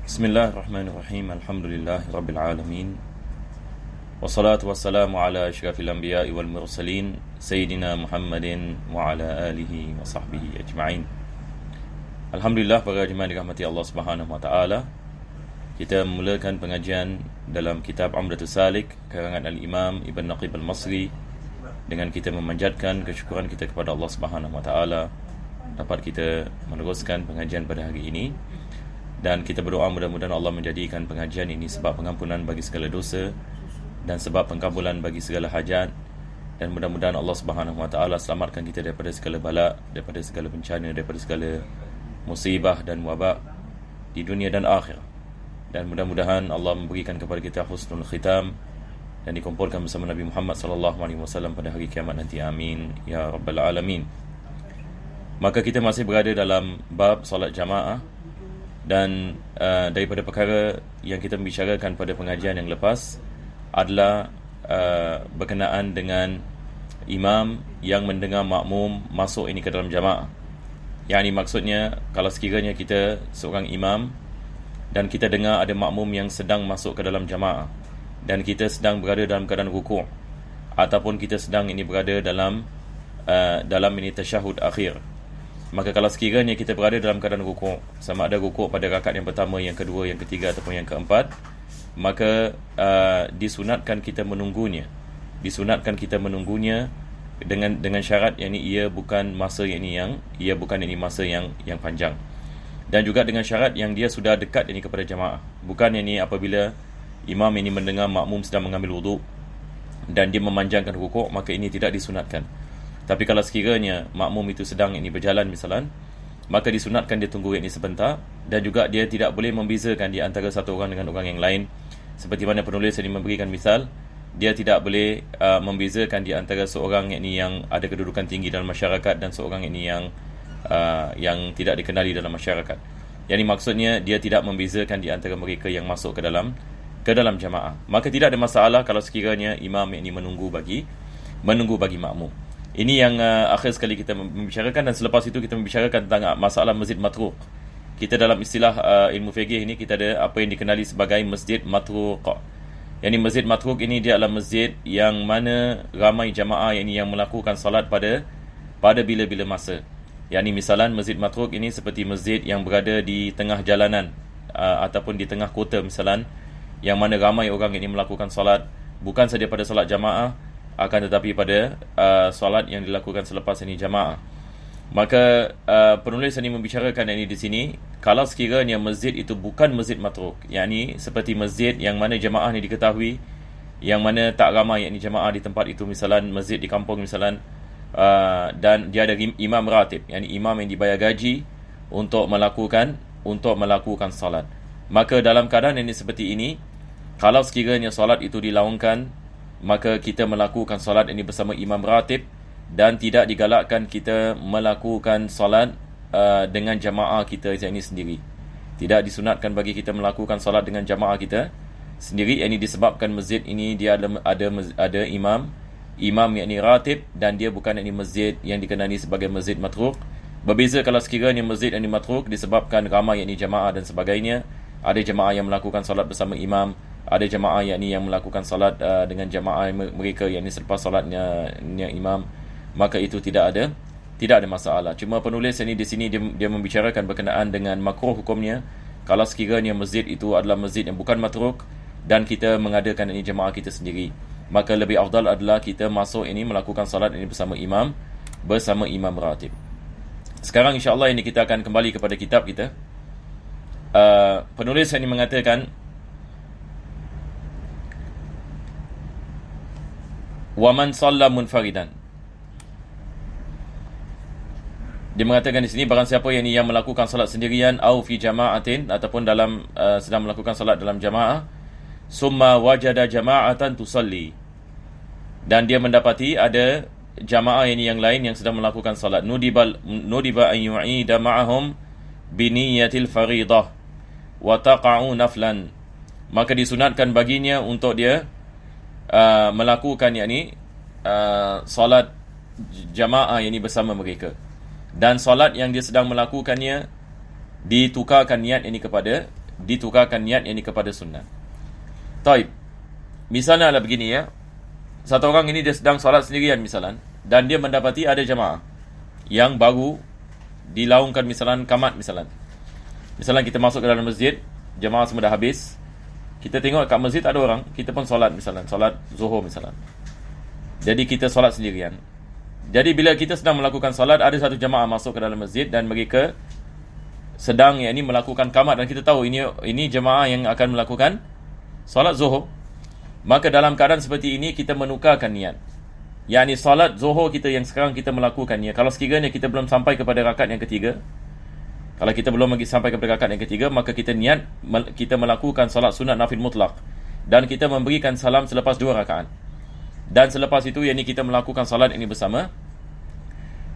Bismillahirrahmanirrahim. Alhamdulillahi rabbil alamin. Wassalatu wassalamu ala asyrafil anbiya'i wal mursalin Sayyidina Muhammadin wa ala alihi wa sahbihi ajma'in. Alhamdulillah, para jemaah dirahmati Allah Subhanahu wa taala. Kita memulakan pengajian dalam kitab Umdatus Salik karangan Al-Imam Ibn Naqib Al-Masri dengan kita memanjatkan kesyukuran kita kepada Allah Subhanahu wa taala dapat kita meneruskan pengajian pada hari ini. Dan kita berdoa mudah-mudahan Allah menjadikan pengajian ini sebab pengampunan bagi segala dosa dan sebab pengkabulan bagi segala hajat, dan mudah-mudahan Allah Subhanahu wa taala selamatkan kita daripada segala bala, daripada segala bencana, daripada segala musibah dan wabak di dunia dan akhirat. Dan mudah-mudahan Allah memberikan kepada kita husnul khitam dan dikumpulkan bersama Nabi Muhammad sallallahu alaihi wasallam pada hari kiamat nanti. Amin ya rabbal alamin. Maka kita masih berada dalam bab solat jamaah. Dan daripada perkara yang kita membicarakan pada pengajian yang lepas adalah berkenaan dengan imam yang mendengar makmum masuk ini ke dalam jamaah. Yang ini maksudnya, kalau sekiranya kita seorang imam dan kita dengar ada makmum yang sedang masuk ke dalam jamaah dan kita sedang berada dalam keadaan rukuk, ataupun kita sedang ini berada dalam ini tasyahud akhir, maka kalau sekiranya kita berada dalam keadaan rukuk, sama ada rukuk pada rakaat yang pertama, yang kedua, yang ketiga ataupun yang keempat, maka disunatkan kita menunggunya. Disunatkan kita menunggunya dengan syarat yang ini ia bukan masa yang panjang. Dan juga dengan syarat yang dia sudah dekat ini kepada jamaah. Bukan yang ini apabila imam ini mendengar makmum sedang mengambil wuduk dan dia memanjangkan rukuk, maka ini tidak disunatkan. Tapi kalau sekiranya makmum itu sedang ini berjalan misalan, maka disunatkan dia tunggu ini sebentar. Dan juga dia tidak boleh membezakan di antara satu orang dengan orang yang lain. Seperti mana penulis ini memberikan misal, dia tidak boleh membezakan di antara seorang ini yang ada kedudukan tinggi dalam masyarakat dan seorang ini yang tidak dikenali dalam masyarakat. Yang ini maksudnya dia tidak membezakan di antara mereka yang masuk ke dalam jamaah. Maka tidak ada masalah kalau sekiranya imam ini menunggu bagi makmum. Ini yang akhir sekali kita membicarakan, dan selepas itu kita membicarakan tentang masalah masjid matruk. Kita dalam istilah ilmu fiqh ini kita ada apa yang dikenali sebagai masjid matruk. Yang ini masjid matruk ini dia adalah masjid yang mana ramai jamaah yang melakukan salat pada bila-bila masa. Yang ini misalan masjid matruk ini seperti masjid yang berada di tengah jalanan ataupun di tengah kota misalan, yang mana ramai orang ini melakukan salat bukan saja pada salat jamaah, akan tetapi pada solat yang dilakukan selepas ini jamaah. Maka penulis ini membicarakan ini di sini, kalau sekiranya masjid itu bukan masjid matruk, yakni seperti masjid yang mana jamaah ni diketahui, yang mana tak ramai yakni jamaah di tempat itu, misalan masjid di kampung misalan, dan dia ada imam ratib, yakni imam yang dibayar gaji untuk melakukan solat. Maka dalam keadaan ini seperti ini, kalau sekiranya solat itu dilaungkan, maka kita melakukan solat ini bersama imam ratib, dan tidak digalakkan kita melakukan solat dengan jamaah kita yang ini sendiri. Tidak disunatkan bagi kita melakukan solat dengan jamaah kita sendiri. Ini disebabkan masjid ini dia ada imam yang ini ratib, dan dia bukan ini masjid yang dikenali sebagai masjid matruk. Berbeza kalau sekiranya masjid yang ini matruk disebabkan ramai yang ini jamaah dan sebagainya. Ada jamaah yang melakukan solat bersama imam, ada jamaah yang melakukan salat dengan jamaah mereka yang selepas salatnya imam, maka itu tidak ada masalah. Cuma penulis ini di sini dia membicarakan berkenaan dengan makruh hukumnya kalau sekiranya masjid itu adalah masjid yang bukan matruk dan kita mengadakan ini jamaah kita sendiri, maka lebih afdal adalah kita masuk ini melakukan salat ini bersama imam ratib. Sekarang insya-Allah ini kita akan kembali kepada kitab kita. Penulis ini mengatakan, waman shalla munfaridan. Dia mengatakan di sini, barang siapa yang melakukan salat sendirian, au fi jama'atin, ataupun dalam sedang melakukan salat dalam jamaah, summa wajada jama'atan tusalli, dan dia mendapati ada jamaah yang lain yang sedang melakukan salat, nudiba an yu'ida ma'ahum bi niyyatil faridah wa taqa'u naflan, maka disunatkan baginya untuk dia melakukan salat jamaah bersama mereka, dan solat yang dia sedang melakukannya ditukarkan niat ini kepada ditukarkan niat yang ini kepada sunnah. Taib. Misalnya adalah begini ya. Satu orang ini dia sedang solat sendirian misalan, dan dia mendapati ada jamaah yang baru dilaungkan misalan qamat misalan. Misalan kita masuk ke dalam masjid, jamaah semua dah habis. Kita tengok kat masjid ada orang, kita pun solat misalan, solat zuhur misalan. Jadi kita solat sendirian. Jadi bila kita sedang melakukan solat, ada satu jamaah masuk ke dalam masjid dan mereka sedang melakukan qamat, dan kita tahu ini jamaah yang akan melakukan solat zuhur. Maka dalam keadaan seperti ini kita menukarkan niat. Solat zuhur kita yang sekarang kita melakukannya, kalau sekiranya kita belum sampai kepada rakaat yang ketiga, kalau kita belum lagi sampai kepada rakaat yang ketiga, maka kita niat kita melakukan solat sunat nafil mutlak, dan kita memberikan salam selepas 2 rakaat. Dan selepas itu kita melakukan salat ini bersama.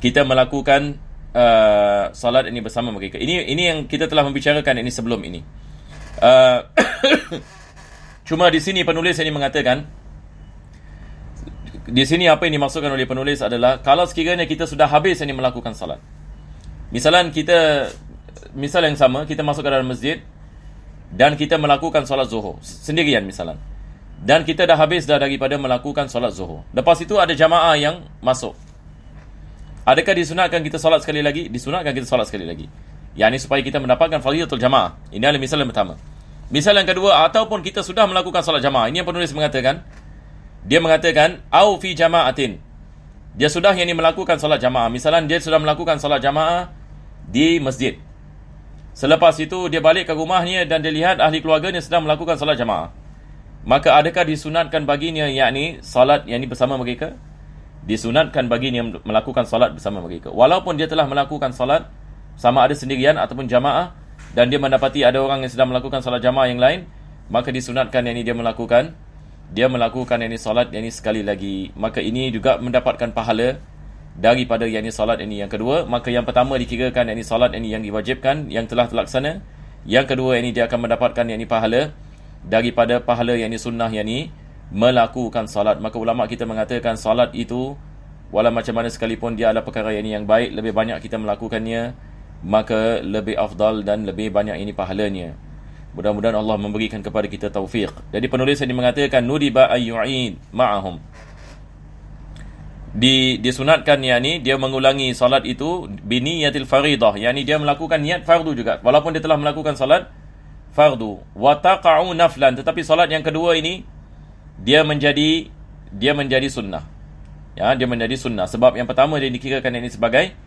Kita melakukan salat ini bersama mereka. Ini yang kita telah membicarakan ini sebelum ini. Cuma di sini penulis ini mengatakan, di sini apa yang dimaksudkan oleh penulis adalah kalau sekiranya kita sudah habis melakukan salat. Misal yang sama, kita masuk ke dalam masjid dan kita melakukan salat zuhur sendirian misalan. Dan kita dah habis daripada melakukan solat zuhur. Lepas itu ada jamaah yang masuk. Adakah disunatkan kita solat sekali lagi? Disunatkan kita solat sekali lagi. Supaya kita mendapatkan fadilatul jamaah. Ini adalah misal yang pertama. Misal yang kedua, ataupun kita sudah melakukan solat jamaah. Ini yang penulis mengatakan. Dia mengatakan, au fi jama'atin. Dia sudah melakukan solat jamaah. Misalnya dia sudah melakukan solat jamaah di masjid. Selepas itu dia balik ke rumahnya dan dia lihat ahli keluarganya sedang melakukan solat jamaah. Maka adakah disunatkan baginya salat bersama mereka? Disunatkan baginya melakukan salat bersama mereka. Walaupun dia telah melakukan salat sama ada sendirian ataupun jamaah, dan dia mendapati ada orang yang sedang melakukan salat jamaah yang lain, maka disunatkan dia melakukan salat sekali lagi. Maka ini juga mendapatkan pahala daripada salat yang kedua. Maka yang pertama dikirakan salat yang diwajibkan, yang telah terlaksana. Yang kedua dia akan mendapatkan pahala daripada pahala sunnah melakukan salat. Maka ulama kita mengatakan salat itu walau macam mana sekalipun dia adalah perkara yang baik, lebih banyak kita melakukannya, maka lebih afdal dan lebih banyak pahalanya. Mudah-mudahan Allah memberikan kepada kita taufik. Jadi penulis ini mengatakan nudiba ayyu'id ma'ahum. Disunatkan dia mengulangi salat itu biniyatil faridah, dia melakukan niat fardu juga walaupun dia telah melakukan salat fardu. Wa taqa'u naflan, tetapi salat yang kedua ini dia menjadi sunnah. Dia menjadi sunnah sebab yang pertama dia dikirakan sebagai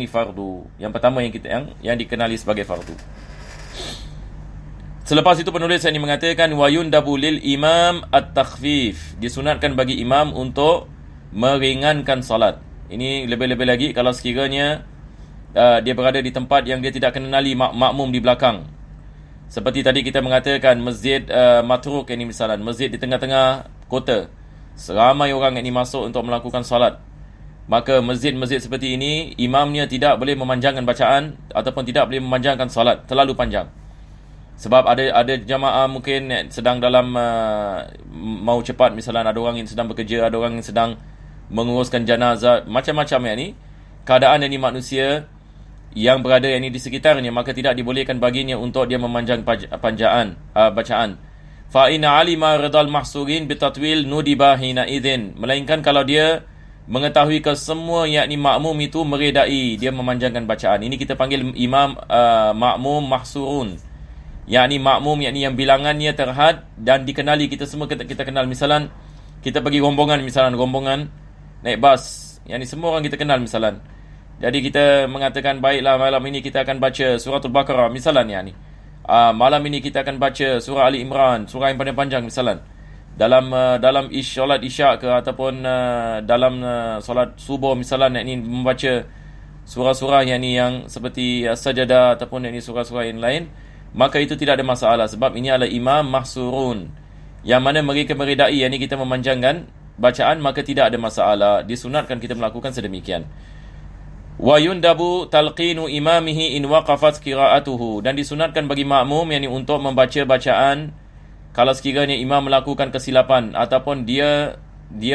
fardu. Yang pertama yang dikenali sebagai fardu. Selepas itu penulis ini mengatakan wa yundabu lil imam at-takhfif. Disunatkan bagi imam untuk meringankan salat. Ini lebih-lebih lagi kalau sekiranya dia berada di tempat yang dia tidak kenali makmum di belakang. Seperti tadi kita mengatakan masjid matruk misalan, masjid di tengah-tengah kota. Seramai orang masuk untuk melakukan salat. Maka masjid-masjid seperti ini imamnya tidak boleh memanjangkan bacaan ataupun tidak boleh memanjangkan salat terlalu panjang. Sebab ada jamaah mungkin sedang dalam mau cepat, misalnya ada orang yang sedang bekerja, ada orang yang sedang menguruskan jenazah, macam-macam keadaan manusia yang berada di sekitarnya, maka tidak dibolehkan baginya untuk dia memanjang bacaan. Fa inna alima ridal mahsurin bitatwil nudiba hina idzin, melainkan kalau dia mengetahui ke semua makmum itu meredai dia memanjangkan bacaan. Ini kita panggil imam makmum mahsurun. Makmum yang bilangannya terhad dan dikenali, kita semua kita kenal. Misalan kita pergi rombongan, rombongan naik bas, semua orang kita kenal misalan. Jadi kita mengatakan baiklah malam ini kita akan baca suratul Baqarah misalan malam ini kita akan baca surah Ali Imran, surah yang paling panjang misalan. Dalam solat isyak ke ataupun dalam solat subuh misalan membaca surah-surah yang seperti As-Sajdah ataupun surah-surah yang lain, maka itu tidak ada masalah sebab ini adalah imam mahsurun, yang mana mereka meredai kita memanjangkan bacaan, maka tidak ada masalah. Disunatkan kita melakukan sedemikian. Wa yundabu talqinu imamihi in waqafat qira'atuhu, dan disunatkan bagi makmum untuk membaca bacaan kalau sekiranya imam melakukan kesilapan ataupun dia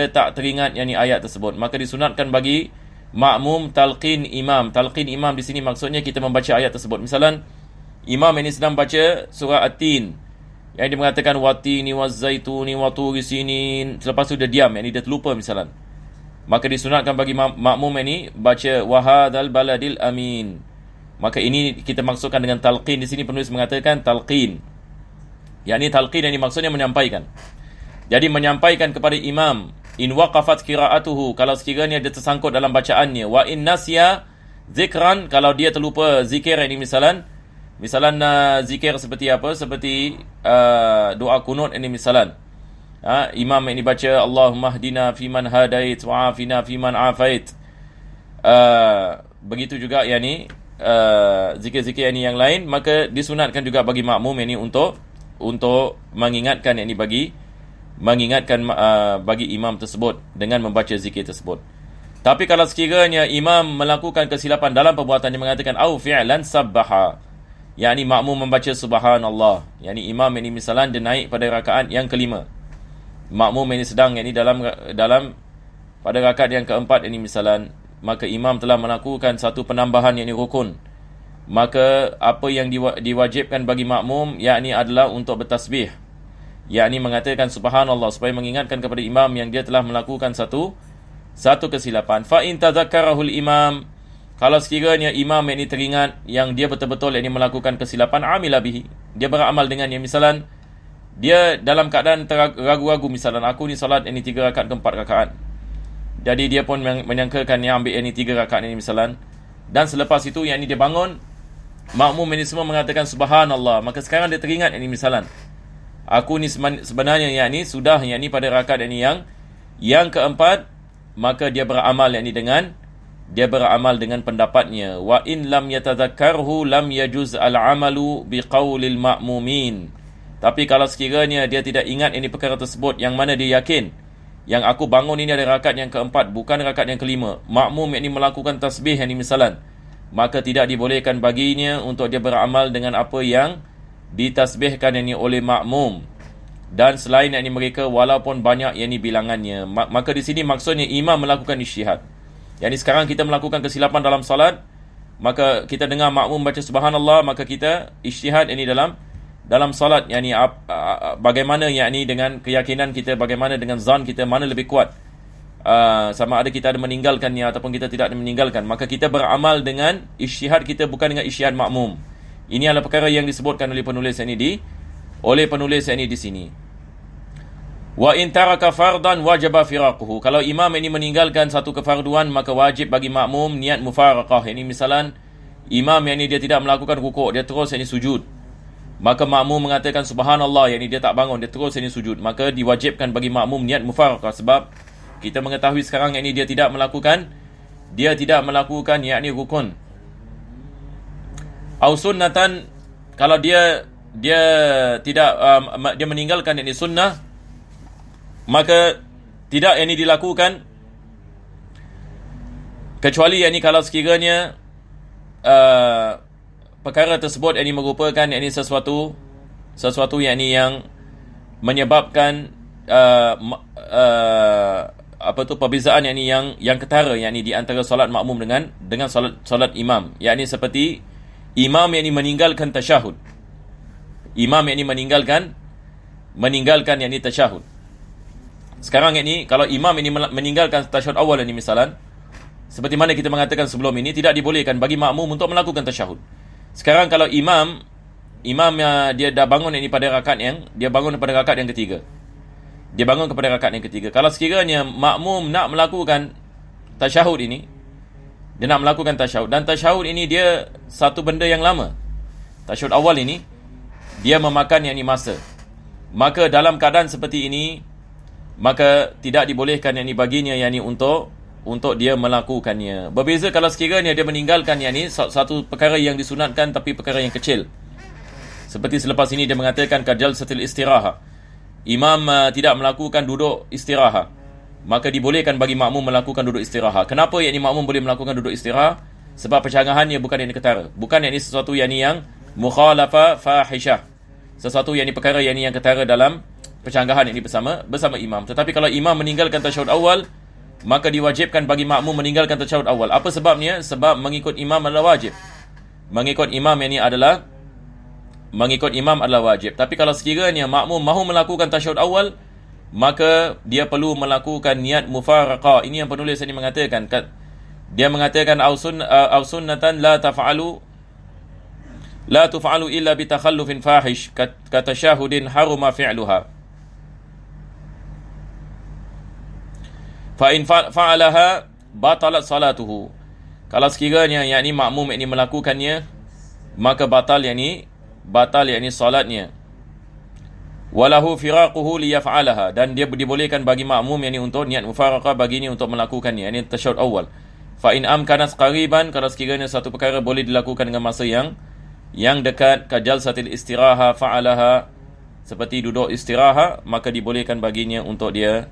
tak teringat ayat tersebut, maka disunatkan bagi makmum talqin imam. Talqin imam di sini maksudnya kita membaca ayat tersebut. Misalan imam ini sedang baca surah At-Tin, yang dia mengatakan watini wazzaituni waturi sinin, selepas tu dia diam, yang dia terlupa misalan, maka disunatkan bagi makmum ini baca wahadzal baladil amin. Maka ini kita maksudkan dengan talqin. Di sini penulis mengatakan talqin, yakni talqin yang maksudnya menyampaikan. Jadi menyampaikan kepada imam, in waqafat qiraatuhu, kalau sekiranya dia tersangkut dalam bacaannya, wa in nasya zikran, kalau dia terlupa zikir, ini misalan zikir seperti apa, seperti doa kunut ini misalan, imam ini baca Allahumma hdina fiman hadait wa afina fiman afait, begitu juga yakni zikir-zikir ini yang lain, maka disunatkan juga bagi makmum ini untuk mengingatkan yakni bagi imam tersebut dengan membaca zikir tersebut. Tapi kalau sekiranya imam melakukan kesilapan dalam perbuatan, dia mengatakan au fi'lan sabbaha, yakni makmum membaca subhanallah, yakni imam ini misalan dia naik pada rakaat yang kelima, makmum ini sedang yakni dalam pada rakaat yang keempat ini misalan, maka imam telah melakukan satu penambahan yakni rukun, maka apa yang diwajibkan bagi makmum yakni adalah untuk bertasbih, yakni mengatakan subhanallah, supaya mengingatkan kepada imam yang dia telah melakukan satu kesilapan. Fa in tadhakkarahul imam, kalau sekiranya imam yang ini teringat yang dia betul-betul yang ini melakukan kesilapan, amila bihi, dia beramal dengannya. Misalan dia dalam keadaan ragu-ragu, misalan aku ni solat ini 3 rakaat ke 4 rakaat, jadi dia pun menyangkakan yang ambil ini 3 rakaat ini misalan, dan selepas itu yang ini dia bangun, makmum ini semua mengatakan subhanallah, maka sekarang dia teringat ini misalan aku ni sebenarnya yang ini sudah yang ini pada rakaat ini yang keempat, maka dia beramal yang ini dengan pendapatnya. Wa in lam yatadhakkarhu lam yajuz al-amalu biqaulil ma'mumin. Tapi kalau sekiranya dia tidak ingat ini perkara tersebut, yang mana dia yakin yang aku bangun ini ada rakaat yang keempat, bukan rakaat yang kelima, makmum yang ini melakukan tasbih yang ini misalan, maka tidak dibolehkan baginya untuk dia beramal dengan apa yang ditasbihkan yang ini oleh makmum dan selain yang ini mereka, walaupun banyak yang ini bilangannya. Maka di sini maksudnya imam melakukan ijtihad. Yang ini sekarang kita melakukan kesilapan dalam salat, maka kita dengar makmum baca subhanallah, maka kita ijtihad ini dalam salat, yang ini bagaimana yang ini dengan keyakinan kita, bagaimana dengan zan kita, mana lebih kuat, sama ada kita ada meninggalkannya ataupun kita tidak ada meninggalkan, maka kita beramal dengan ijtihad kita, bukan dengan ijtihad makmum. Ini adalah perkara yang disebutkan oleh penulis ini di sini. Wa in taraka fardan wajaba firaquhu, kalau imam ini meninggalkan satu kefarduan, maka wajib bagi makmum niat mufaraqah. Ini misalan imam yang ini dia tidak melakukan rukuk, dia terus ini sujud, maka makmum mengatakan subhanallah, yang ini dia tak bangun, dia terus ini sujud, maka diwajibkan bagi makmum niat mufaraqah. Sebab kita mengetahui sekarang yang ini dia tidak melakukan yakni rukun. Au sunnatan, kalau dia tidak dia meninggalkan yakni sunnah, maka tidak yakni dilakukan, kecuali yakni kalau sekiranya perkara tersebut yakni merupakan yakni sesuatu yakni yang menyebabkan perbezaan yakni yang ketara yakni di antara solat makmum dengan solat imam, yakni seperti imam yang ini meninggalkan tasyahud. Imam yang ini meninggalkan yang ini tasyahud. Sekarang ini kalau imam ini meninggalkan tasyahud awal ini misalan, seperti mana kita mengatakan sebelum ini, tidak dibolehkan bagi makmum untuk melakukan tasyahud. Sekarang kalau imam dia dah bangun ini pada rakaat yang ketiga. Dia bangun kepada rakaat yang ketiga. Kalau sekiranya makmum nak melakukan tasyahud ini, dia nak melakukan tasyahud, dan tasyahud ini dia satu benda yang lama. Tasyahud awal ini dia memakan yang ini masa. Maka dalam keadaan seperti ini, maka tidak dibolehkan yang ini baginya yang ini untuk dia melakukannya. Berbeza kalau sekiranya dia meninggalkan yang ini satu perkara yang disunatkan tapi perkara yang kecil. Seperti selepas ini dia mengatakan kajal setil istirahat. Imam tidak melakukan duduk istirahat, maka dibolehkan bagi makmum melakukan duduk istirahat. Kenapa yakni makmum boleh melakukan duduk istirahat? Sebab pencanggahannya bukan yang ketara, bukan yakni sesuatu yang mukhalafa fahishah, sesuatu yakni perkara yang ketara dalam pencanggahan ini bersama imam. Tetapi kalau imam meninggalkan tasyahud awal, maka diwajibkan bagi makmum meninggalkan tasyahud awal. Apa sebabnya? Sebab mengikut imam adalah wajib. Mengikut imam ini adalah mengikut imam adalah wajib. Tapi kalau sekiranya makmum mahu melakukan tasyahud awal, maka dia perlu melakukan niat mufaraqah. Ini yang penulis ini mengatakan. Dia mengatakan au sunnatan la tuf'alu illa bi takhallufin fahish kata syahudin haruma fi'luha. Fa in fa'alaha batalat salatuhu. Kalau sekiranya yakni makmum ini melakukannya, maka batal yakni salatnya. Walahu firaquhu liyaf'alaha, dan dia dibolehkan bagi makmum yakni untuk niat mufaraqah baginya untuk melakukannya, yakni tasyahud awal. Fa in amkanat qariban, kalau sekiranya satu perkara boleh dilakukan dengan masa yang dekat, kajalsatil istiraha fa'alaha, seperti duduk istirahat, maka dibolehkan baginya untuk dia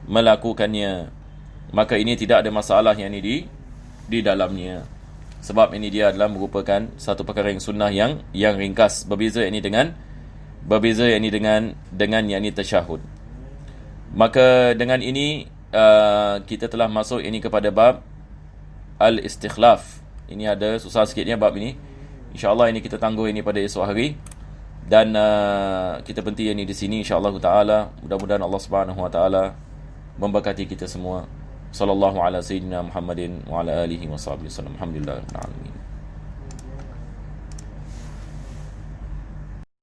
melakukannya. Maka ini tidak ada masalah yang ini di dalamnya. Sebab ini dia adalah merupakan satu perkara yang sunnah yang ringkas. Berbeza ini dengan yang ini tasyahud. Maka dengan ini kita telah masuk ini kepada bab al-istikhlaf. Ini ada susah sikitnya bab ini. InsyaAllah ini kita tangguh ini pada esok hari. Dan kita berhenti ini di sini insyaAllah ta'ala. Mudah-mudahan Allah subhanahu wa ta'ala memberkati kita semua. Sallallahu ala sayyidina Muhammadin wa ala alihi wa sahbihi wasallam. Alhamdulillah.